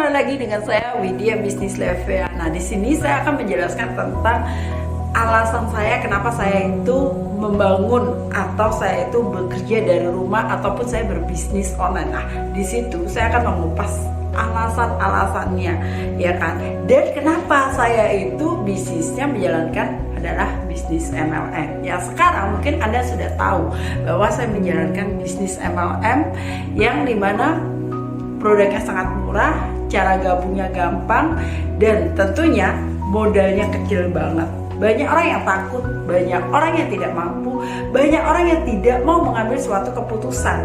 kembali lagi dengan saya Widya Bisnis Levia. Nah, di sini saya akan menjelaskan tentang alasan saya kenapa saya itu membangun atau saya itu bekerja dari rumah ataupun saya berbisnis online. Nah, di situ saya akan mengupas alasan-alasannya, ya kan? Dan kenapa saya itu bisnisnya menjalankan adalah bisnis MLM. Ya, sekarang mungkin Anda sudah tahu bahwa saya menjalankan bisnis MLM yang dimana produknya sangat murah, cara gabungnya gampang, dan tentunya modalnya kecil banget. Banyak orang yang takut, banyak orang yang tidak mampu, banyak orang yang tidak mau mengambil suatu keputusan.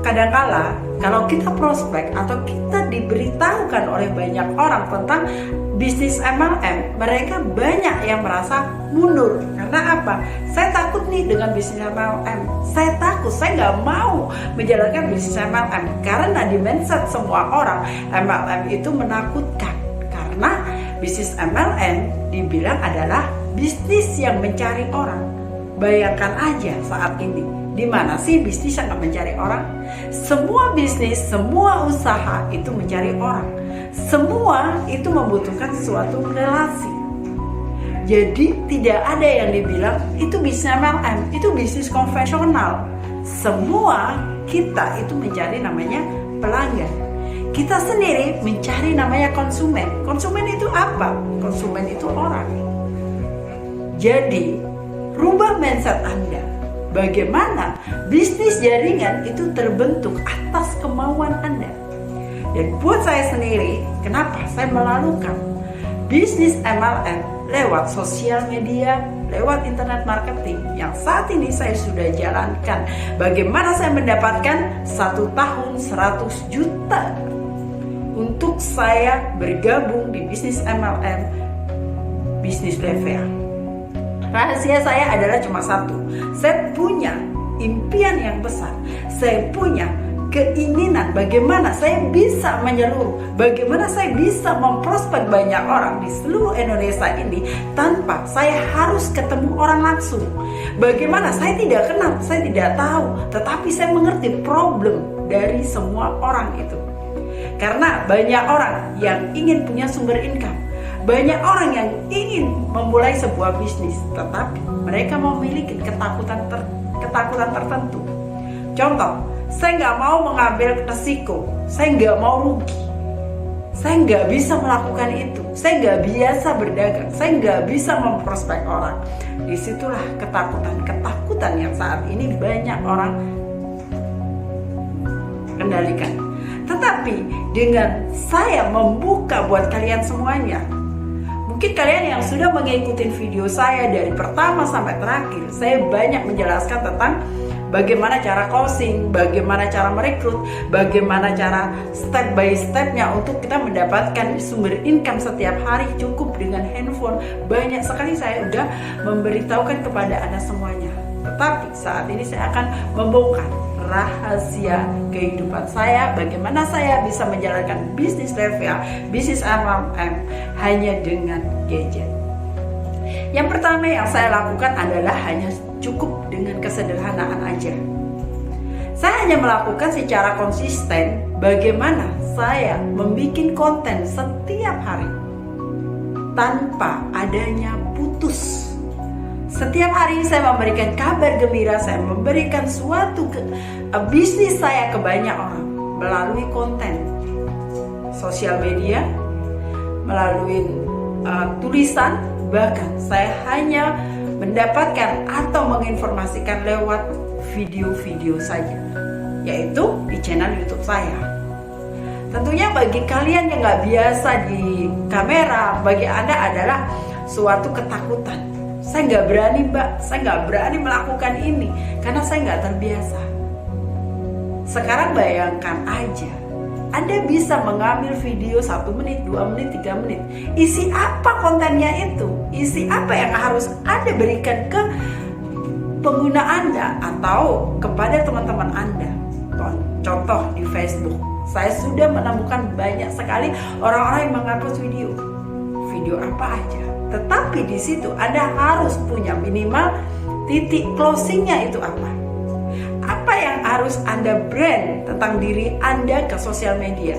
Kadangkala kalau kita prospek atau kita diberitahukan oleh banyak orang tentang bisnis MLM, mereka banyak yang merasa mundur. Karena apa? Saya takut nih dengan bisnis MLM. Saya takut, saya nggak mau menjalankan bisnis MLM. Karena di mindset semua orang, MLM itu menakutkan. Karena bisnis MLM dibilang adalah bisnis yang mencari orang. Bayangkan aja saat ini, di mana sih bisnis yang mencari orang? Semua bisnis, semua usaha itu mencari orang. Semua itu membutuhkan suatu relasi. Jadi tidak ada yang dibilang itu bisnis MLM, itu bisnis konvensional. Semua kita itu mencari namanya pelanggan. Kita sendiri mencari namanya konsumen. Konsumen itu apa? Konsumen itu orang. Jadi rubah mindset Anda. Bagaimana bisnis jaringan itu terbentuk atas kemauan Anda. Dan buat saya sendiri, kenapa saya melakukan bisnis MLM lewat sosial media, lewat internet marketing yang saat ini saya sudah jalankan. Bagaimana saya mendapatkan 1 tahun 100 juta untuk saya bergabung di bisnis MLM, bisnis Levia. Rahasia saya adalah cuma satu. Saya punya impian yang besar. Saya punya keinginan bagaimana saya bisa menyeluruh, bagaimana saya bisa memprospek banyak orang di seluruh Indonesia ini tanpa saya harus ketemu orang langsung. Bagaimana saya tidak kenal, saya tidak tahu, tetapi saya mengerti problem dari semua orang itu. Karena banyak orang yang ingin punya sumber income, banyak orang yang ingin memulai sebuah bisnis, tetapi mereka memiliki ketakutan tertentu. Contoh, saya nggak mau mengambil resiko, saya nggak mau rugi, saya nggak bisa melakukan itu, saya nggak biasa berdagang, saya nggak bisa memprospek orang. Disitulah ketakutan yang saat ini banyak orang kendalikan. Tetapi dengan saya membuka buat kalian semuanya, mungkin kalian yang sudah mengikuti video saya dari pertama sampai terakhir, saya banyak menjelaskan tentang bagaimana cara closing, bagaimana cara merekrut, bagaimana cara step by stepnya untuk kita mendapatkan sumber income setiap hari cukup dengan handphone. Banyak sekali saya udah memberitahukan kepada Anda semuanya. Tetapi saat ini saya akan membongkar rahasia kehidupan saya, bagaimana saya bisa menjalankan bisnis Levia, bisnis MLM hanya dengan gadget. Yang pertama yang saya lakukan adalah hanya cukup dengan kesederhanaan aja. Saya hanya melakukan secara konsisten bagaimana saya membuat konten setiap hari tanpa adanya putus. Setiap hari saya memberikan kabar gembira, saya memberikan suatu bisnis saya ke banyak orang melalui konten sosial media, melalui tulisan, bahkan saya hanya mendapatkan atau menginformasikan lewat video-video saja, yaitu di channel YouTube saya. Tentunya bagi kalian yang nggak biasa di kamera, bagi Anda adalah suatu ketakutan. Saya nggak berani, Mbak, saya nggak berani melakukan ini karena saya nggak terbiasa. Sekarang bayangkan aja, Anda bisa mengambil video 1 menit, 2 menit, 3 menit. Isi apa kontennya itu? Isi apa yang harus Anda berikan ke pengguna Anda atau kepada teman-teman Anda? Contoh di Facebook, saya sudah menemukan banyak sekali orang-orang yang mengupload video. Video apa aja? Tetapi di situ Anda harus punya minimal titik closingnya itu apa? Apa yang harus Anda brand tentang diri Anda ke sosial media?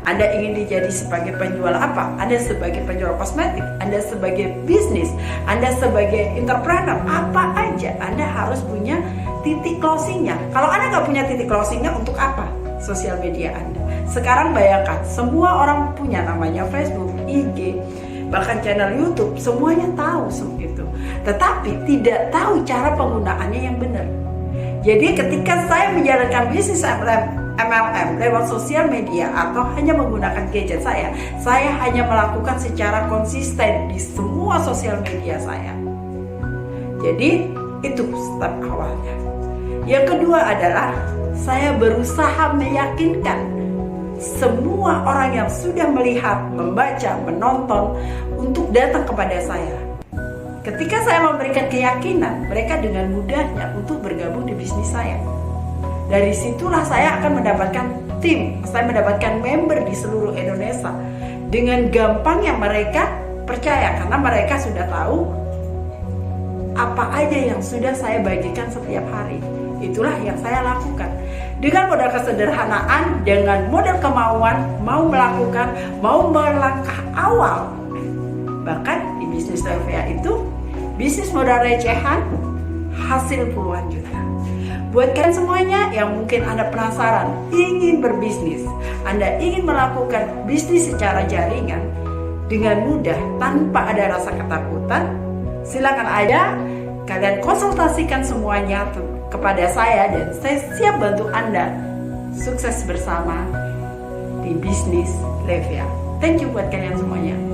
Anda ingin dijadi sebagai penjual apa? Anda sebagai penjual kosmetik, Anda sebagai bisnis, Anda sebagai entrepreneur, apa aja Anda harus punya titik closingnya. Kalau Anda nggak punya titik closingnya, untuk apa sosial media Anda? Sekarang bayangkan, semua orang punya namanya Facebook, IG, bahkan channel YouTube, semuanya tahu semua itu. Tetapi tidak tahu cara penggunaannya yang benar. Jadi ketika saya menjalankan bisnis MLM lewat sosial media atau hanya menggunakan gadget saya hanya melakukan secara konsisten di semua sosial media saya. Jadi itu step awalnya. Yang kedua adalah saya berusaha meyakinkan semua orang yang sudah melihat, membaca, menonton untuk datang kepada saya. Ketika saya memberikan keyakinan, mereka dengan mudahnya untuk bergabung di bisnis saya. Dari situlah saya akan mendapatkan tim, saya mendapatkan member di seluruh Indonesia. Dengan gampangnya mereka percaya karena mereka sudah tahu apa aja yang sudah saya bagikan setiap hari. Itulah yang saya lakukan. Dengan modal kesederhanaan, dengan modal kemauan, mau melakukan, mau melangkah awal. Bahkan di bisnis Levia itu, bisnis modal recehan, hasil puluhan juta. Buat kalian semuanya yang mungkin Anda penasaran, ingin berbisnis, Anda ingin melakukan bisnis secara jaringan dengan mudah, tanpa ada rasa ketakutan, silakan aja kalian konsultasikan semuanya kepada saya dan saya siap bantu Anda sukses bersama di bisnis Levia. Thank you buat kalian semuanya.